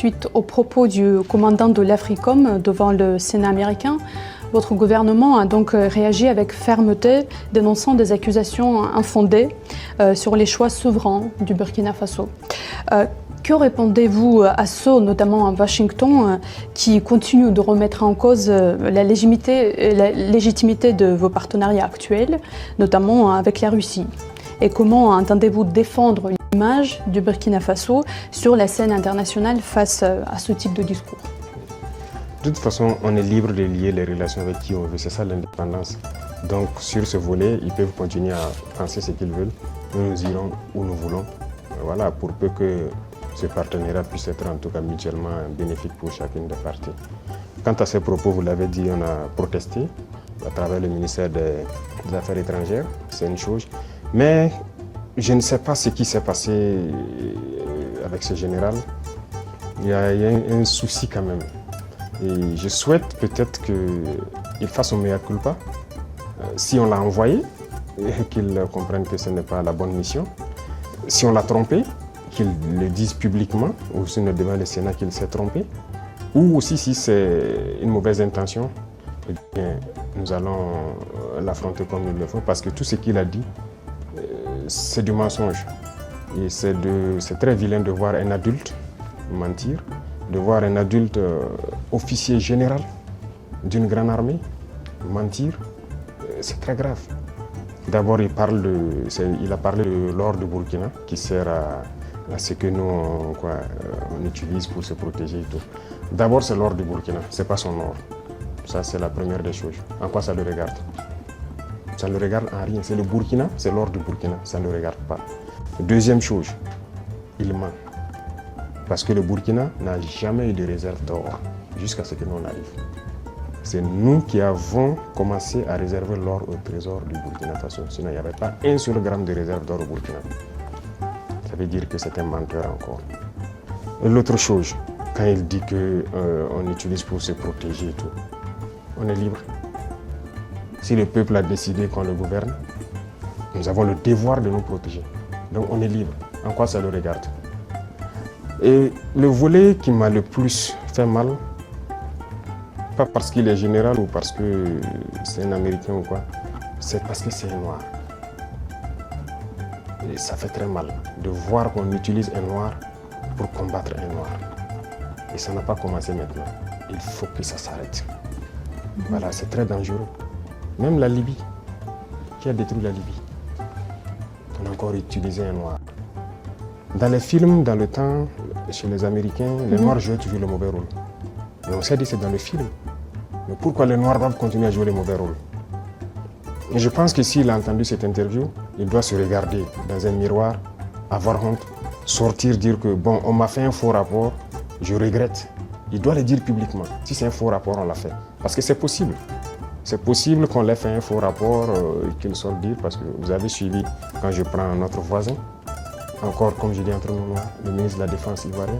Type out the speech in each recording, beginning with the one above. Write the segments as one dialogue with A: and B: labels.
A: suite aux propos du commandant de l'Africom devant le Sénat américain, votre gouvernement a donc réagi avec fermeté, dénonçant des accusations infondées sur les choix souverains du Burkina Faso. Que répondez-vous à ceux, notamment à Washington, qui continuent de remettre en cause la légitimité de vos partenariats actuels, notamment avec la Russie? Et comment entendez-vous défendre l'image du Burkina Faso sur la scène internationale face à ce type de discours?
B: De toute façon, on est libre de lier les relations avec qui on veut, c'est ça l'indépendance. Donc sur ce volet, ils peuvent continuer à penser ce qu'ils veulent. Nous irons où nous voulons. Voilà, pour peu que ce partenariat puisse être en tout cas mutuellement bénéfique pour chacune des parties. Quant à ces propos, vous l'avez dit, on a protesté à travers le ministère des Affaires étrangères, c'est une chose. Mais je ne sais pas ce qui s'est passé avec ce général. Il y a un souci quand même. Et je souhaite peut-être qu'il fasse son mea culpa. Si on l'a envoyé, qu'il comprenne que ce n'est pas la bonne mission. Si on l'a trompé, qu'il le dise publiquement, ou sinon devant le Sénat qu'il s'est trompé. Ou aussi si c'est une mauvaise intention, eh bien, nous allons l'affronter comme il le faut. Parce que tout ce qu'il a dit, c'est du mensonge. Et c'est très vilain de voir un adulte mentir, de voir un adulte officier général d'une grande armée mentir. C'est très grave. D'abord, il a parlé de l'or du Burkina qui sert à ce que nous on utilise pour se protéger et tout. D'abord, c'est l'or du Burkina, ce n'est pas son or. Ça, c'est la première des choses. En quoi ça le regarde? Ça ne le regarde en rien. C'est le Burkina, c'est l'or du Burkina, ça ne le regarde pas. Deuxième chose, il ment. Parce que le Burkina n'a jamais eu de réserve d'or jusqu'à ce que nous on arrive. C'est nous qui avons commencé à réserver l'or au trésor du Burkina Faso. Sinon, il n'y avait pas un seul gramme de réserve d'or au Burkina. Ça veut dire que c'est un menteur encore. L'autre chose, quand il dit qu'on utilise pour se protéger et tout, on est libre. Si le peuple a décidé qu'on le gouverne, nous avons le devoir de nous protéger. Donc on est libre. En quoi ça le regarde? Et le volet qui m'a le plus fait mal, pas parce qu'il est général ou parce que c'est un Américain ou quoi, c'est parce que c'est un noir. Et ça fait très mal de voir qu'on utilise un noir pour combattre un noir. Et ça n'a pas commencé maintenant. Il faut que ça s'arrête. Voilà, c'est très dangereux. Même la Libye, qui a détruit la Libye, on a encore utilisé un noir. Dans les films, dans le temps, chez les Américains, les Noirs jouaient toujours le mauvais rôle. Mais on s'est dit que c'est dans le film. Mais pourquoi les Noirs doivent continuer à jouer le mauvais rôle? Et je pense que s'il a entendu cette interview, il doit se regarder dans un miroir, avoir honte, sortir, dire que bon, on m'a fait un faux rapport, je regrette. Il doit le dire publiquement. Si c'est un faux rapport, on l'a fait. Parce que c'est possible. C'est possible qu'on l'ait fait un faux rapport et qu'il sorte dire, parce que vous avez suivi, quand je prends notre voisin, encore comme je dis entre nous, le ministre de la Défense ivoirien,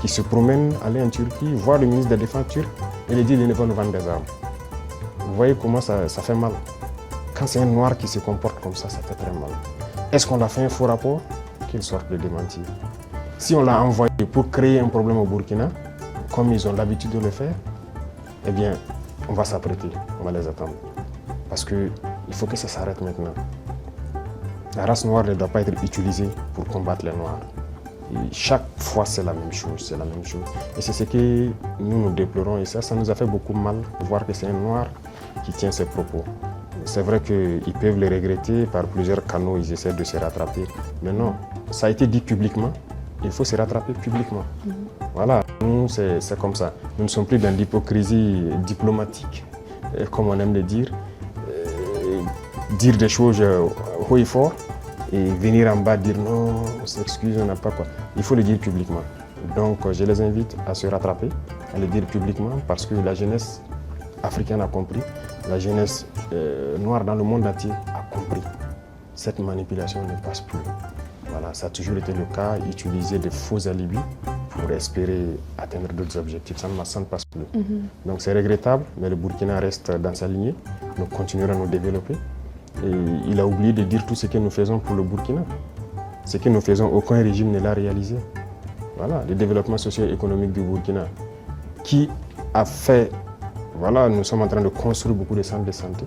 B: qui se promène, aller en Turquie, voir le ministre de la Défense turc et lui dit qu'il ne va nous vendre des armes. Vous voyez comment ça fait mal. Quand c'est un noir qui se comporte comme ça fait très mal. Est-ce qu'on a fait un faux rapport? Qu'il sorte le démentir. Si on l'a envoyé pour créer un problème au Burkina, comme ils ont l'habitude de le faire, eh bien, on va s'apprêter, on va les attendre. Parce qu'il faut que ça s'arrête maintenant. La race noire ne doit pas être utilisée pour combattre les noirs. Et chaque fois, c'est la même chose, c'est la même chose. Et c'est ce que nous déplorons. Et ça nous a fait beaucoup mal de voir que c'est un noir qui tient ces propos. C'est vrai qu'ils peuvent les regretter, par plusieurs canaux, ils essaient de se rattraper. Mais non, ça a été dit publiquement, il faut se rattraper publiquement. Voilà, nous, c'est comme ça. Nous ne sommes plus dans l'hypocrisie diplomatique, comme on aime le dire. Dire des choses haut et fort et venir en bas dire non, on s'excuse, on n'a pas quoi. Il faut le dire publiquement. Donc je les invite à se rattraper, à le dire publiquement parce que la jeunesse africaine a compris, la jeunesse noire dans le monde entier a compris. Cette manipulation ne passe plus. Voilà, ça a toujours été le cas, utiliser de faux alibis pour espérer atteindre d'autres objectifs, ça ne passe plus. Donc c'est regrettable, mais le Burkina reste dans sa lignée, nous continuerons à nous développer. Et il a oublié de dire tout ce que nous faisons pour le Burkina. Ce que nous faisons, aucun régime ne l'a réalisé. voilà, le développement socio-économique du Burkina, qui a fait, voilà, nous sommes en train de construire beaucoup de centres de santé,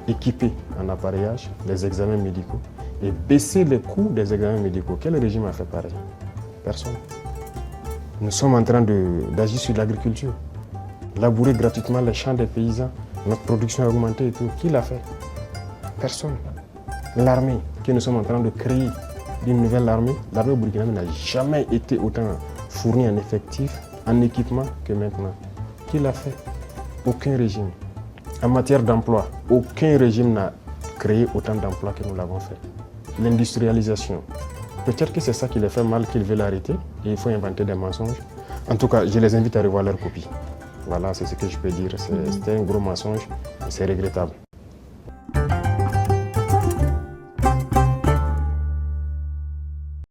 B: équipés en appareillage, les examens médicaux, et baisser les coûts des examens médicaux. Quel régime a fait pareil? Personne. Nous sommes en train d'agir sur l'agriculture, labourer gratuitement les champs des paysans, notre production a augmenté et tout. Qui l'a fait? Personne. L'armée, que nous sommes en train de créer une nouvelle armée, l'armée burkinabé n'a jamais été autant fournie en effectifs, en équipement que maintenant. Qui l'a fait? Aucun régime. En matière d'emploi, aucun régime n'a créé autant d'emplois que nous l'avons fait. L'industrialisation, peut-être que c'est ça qui les fait mal, qu'ils veulent arrêter et il faut inventer des mensonges. En tout cas, je les invite à revoir leur copie. Voilà, c'est ce que je peux dire. C'était un gros mensonge et c'est regrettable.